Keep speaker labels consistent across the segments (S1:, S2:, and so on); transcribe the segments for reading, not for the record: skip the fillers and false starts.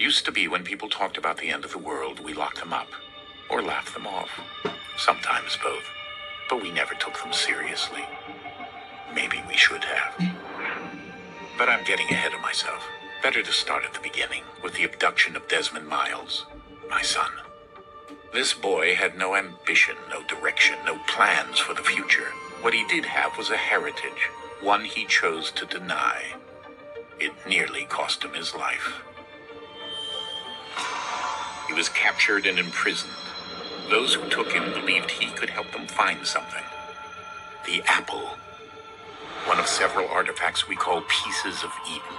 S1: Used to be when people talked about the end of the world, we locked them up, or laughed them off. Sometimes both. But we never took them seriously. Maybe we should have. But I'm getting ahead of myself. Better to start at the beginning, with the abduction of Desmond Miles, my son. This boy had no ambition, no direction, no plans for the future. What he did have was a heritage, one he chose to deny. It nearly cost him his life. He was captured and imprisoned. Those who took him believed he could help them find something. The apple. One of several artifacts we call pieces of Eden.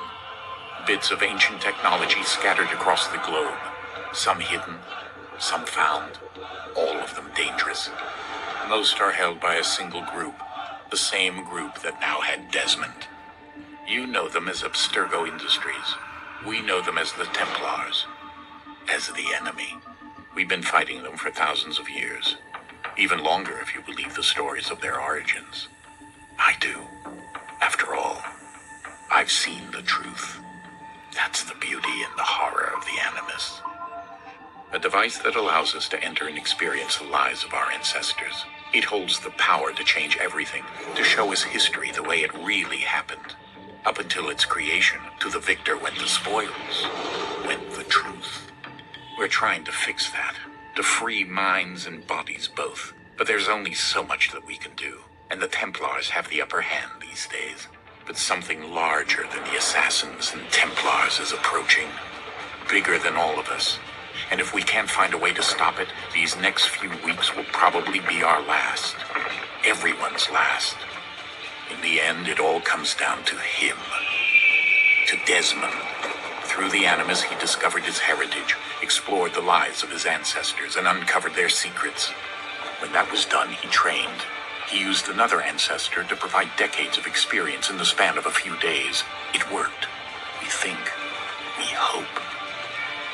S1: Bits of ancient technology scattered across the globe. Some hidden, some found, all of them dangerous. Most are held by a single group, the same group that now had Desmond. You know them as Abstergo Industries. We know them as the Templars. As the enemy. We've been fighting them for thousands of years. Even longer if you believe the stories of their origins. I do. After all, I've seen the truth. That's the beauty and the horror of the Animus. A device that allows us to enter and experience the lives of our ancestors. It holds the power to change everything, to show us history the way it really happened. Up until its creation, to the victor went the spoils, went the truth. We're trying to fix that, to free minds and bodies both. But there's only so much that we can do, and the Templars have the upper hand these days. But something larger than the Assassins and Templars is approaching, bigger than all of us. And if we can't find a way to stop it, these next few weeks will probably be our last. Everyone's last. In the end, it all comes down to him. To Desmond. Through the Animus, he discovered his heritage, explored the lives of his ancestors, and uncovered their secrets. When that was done, he trained. He used another ancestor to provide decades of experience in the span of a few days. It worked. We think. We hope.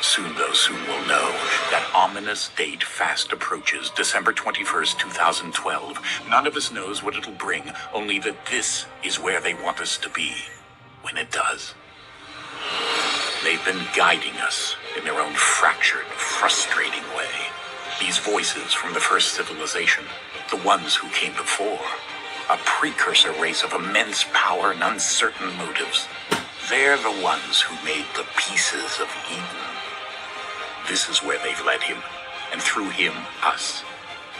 S1: Soon we'll know. That ominous date fast approaches, December 21st, 2012. None of us knows what it'll bring, only that this is where they want us to be. When it does. They've been guiding us in their own fractured, frustrating way. These voices from the first civilization, the ones who came before, a precursor race of immense power and uncertain motives. They're the ones who made the pieces of Eden. This is where they've led him, and through him, us.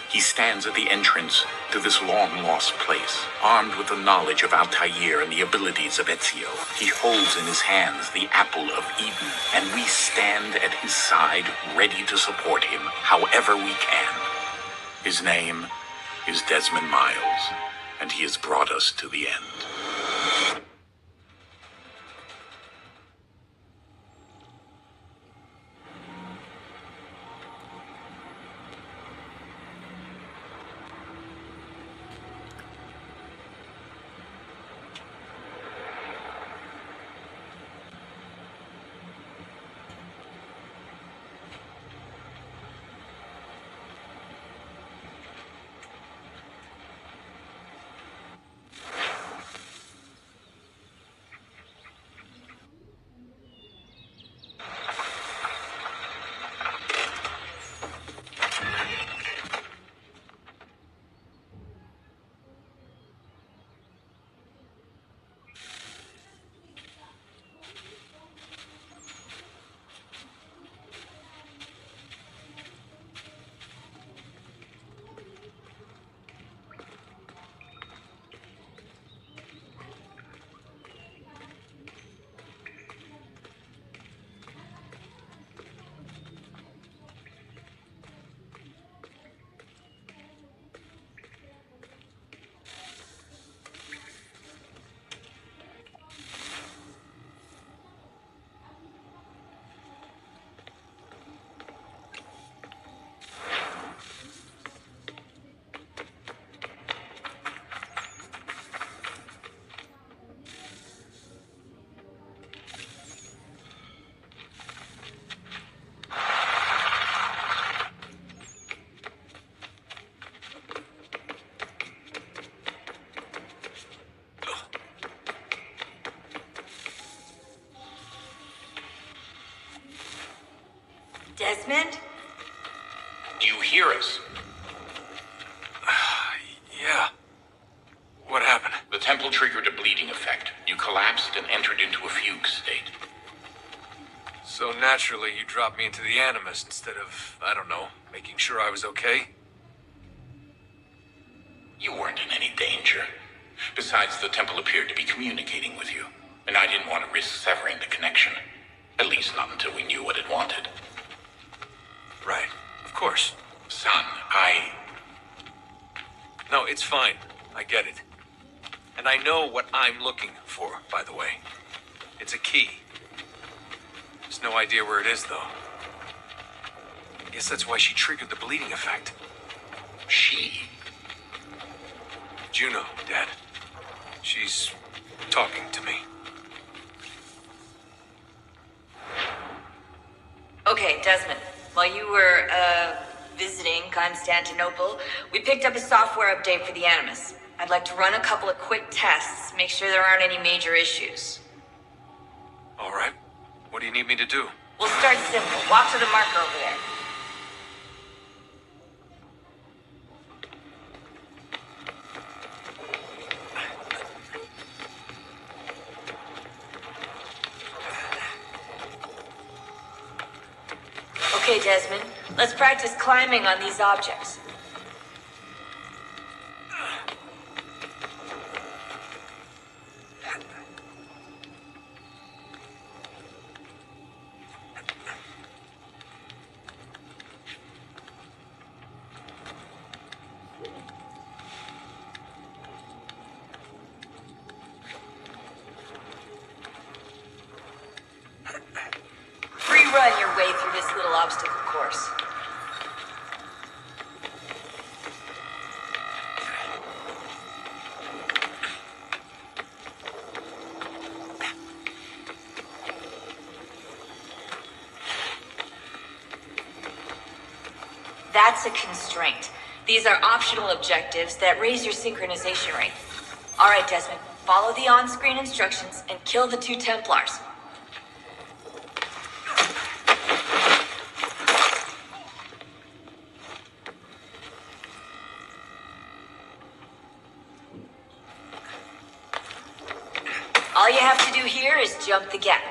S1: He stands at the entrance to this long-lost place, armed with the knowledge of Altair and the abilities of Ezio. He holds in his hands the apple of Eden, and we stand at his side, ready to support him however we can. His name is Desmond Miles, and he has brought us to the end.
S2: Desmond?
S1: Do you hear us?
S3: Yeah. What happened?
S1: The temple triggered a bleeding effect. You collapsed and entered into a fugue state.
S3: So naturally, you dropped me into the Animus instead of, I don't know, making sure I was okay?
S1: You weren't in any danger. Besides, the temple appeared to be communicating with you, and I didn't want to risk severing the connection. At least not until we knew what it wanted.
S3: Right. Of course.
S1: Son,
S3: No, it's fine. I get it. And I know what I'm looking for, by the way. It's a key. There's no idea where it is, though. I guess that's why she triggered the bleeding effect.
S1: She?
S3: Juno, Dad. She's talking to me.
S2: Okay, Desmond. While you were, visiting Constantinople, we picked up a software update for the Animus. I'd like to run a couple of quick tests, make sure there aren't any major issues.
S3: All right. What do you need me to do?
S2: We'll start simple. Walk to the marker over there. Okay, Desmond. Let's practice climbing on these objects. Free run your way through this little obstacle course. That's a constraint. These are optional objectives that raise your synchronization rate. All right, Desmond, follow the on-screen instructions and kill the 2 Templars. All you have to do here is jump the gap.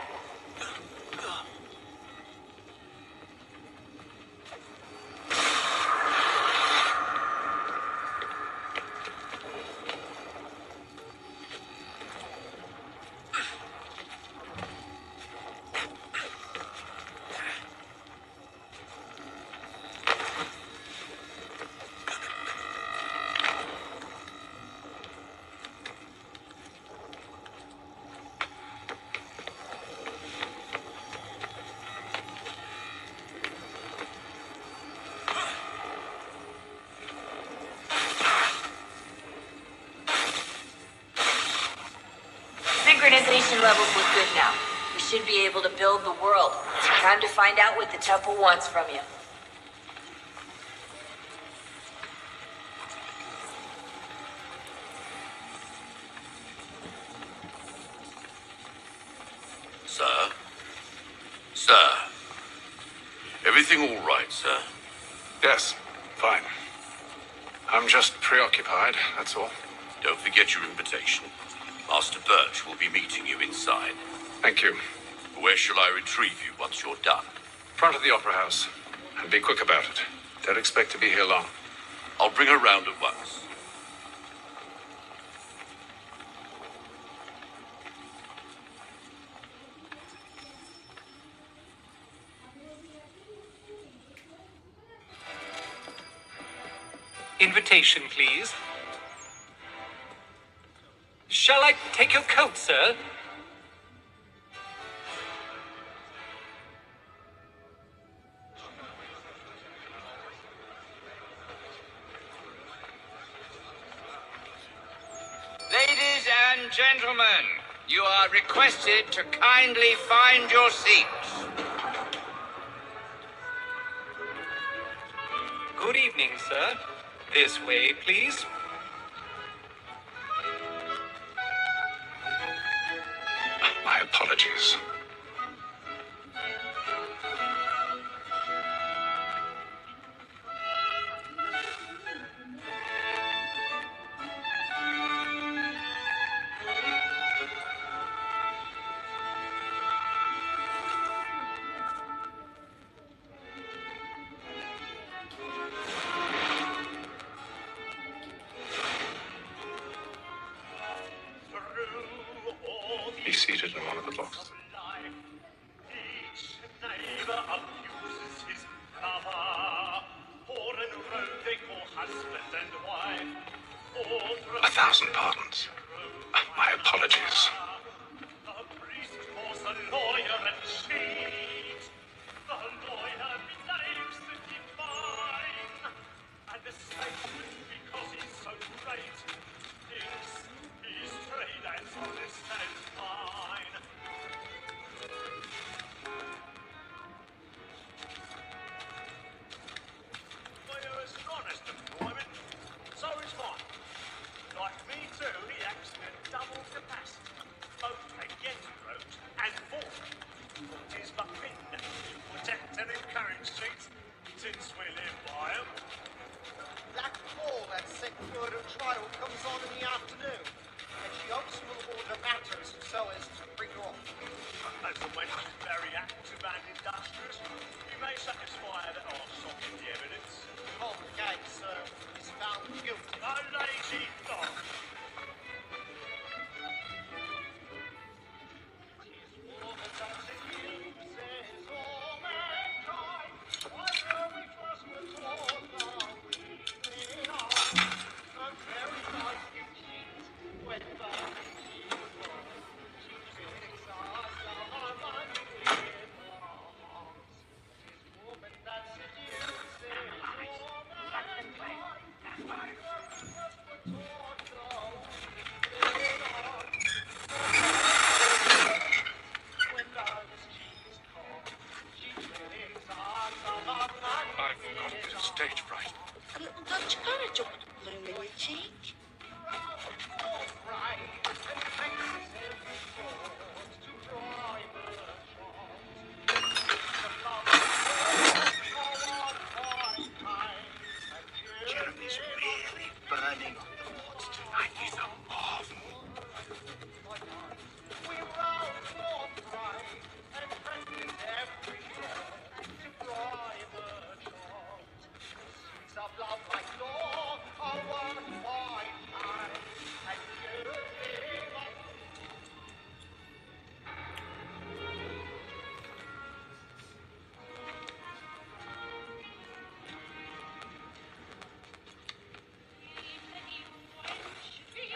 S2: Synchronization levels look good now. We should be able to build the world. Time to find out what the temple wants from you.
S4: Sir? Sir? Everything all right, sir?
S5: Yes, fine. I'm just preoccupied, that's all.
S4: Don't forget your invitation. Master Birch will be meeting you inside.
S5: Thank you.
S4: Where shall I retrieve you once you're done?
S5: Front of the Opera House. And be quick about it. Don't expect to be here long.
S4: I'll bring her round at once.
S6: Invitation, please. Shall I take your coat, sir?
S7: Ladies and gentlemen, you are requested to kindly find your seats.
S6: Good evening, sir. This way, please.
S5: My apologies. He's seated in one of the boxes.
S8: Each neighbor abuses his cover. For an road they call husband and wife.
S5: 1,000 pardons. My apologies.
S8: The priest calls the lawyer a cheat. The lawyer believes the divine. And the Satan, because he's so great, thinks he's straight as honest as mine. Lawyer is honest employment, so is mine. Like me too, he acts in a double capacity, both against road and for. What is but written to protect and encourage cheats, since we live by 'em.
S9: Black Ball that secure trial comes on in the afternoon, and she hopes will order matters so as to bring her off.
S8: As and when she's very active and industrious, you may satisfy that I'll soften the evidence.
S9: Hold the case, sir, is found guilty.
S8: A lazy dog.
S5: I've got a bit of stage fright.
S10: Don't you gotta jump the balloon in your cheek?
S9: Jeremy's really burning on the pots tonight. He's a marvel.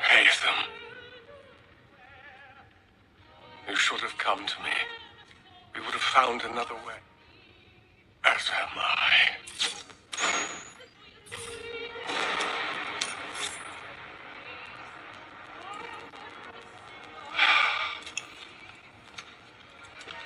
S3: Haytham. You should have come to me. We would have found another way. As am I.